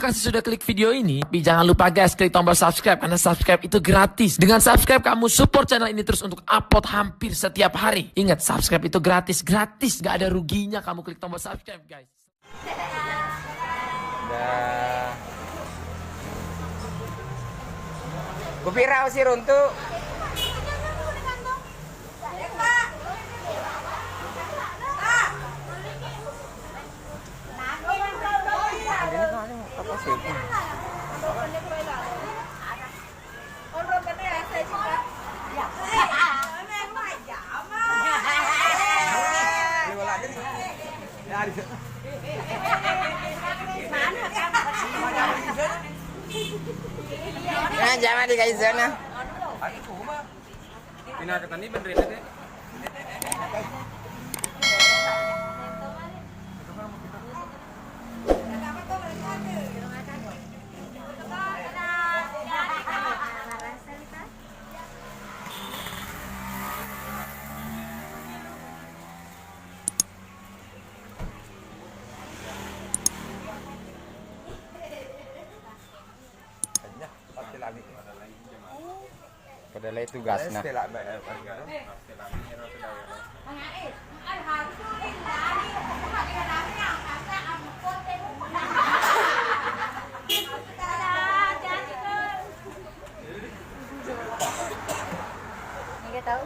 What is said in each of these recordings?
kasih sudah klik video ini. Tapi jangan lupa guys, klik tombol subscribe karena subscribe itu gratis. Dengan subscribe kamu support channel ini terus untuk upload hampir setiap hari. Ingat, subscribe itu gratis, gak ada ruginya kamu klik tombol subscribe guys. Dah. Kupirau sih runtuh. Nah, jangan di kayu sana. Pindah ke tani benerin deh. Padahal itu tugas nah. Enggak tahu.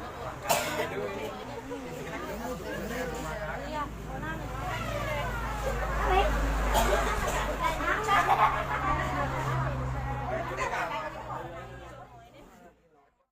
Iya.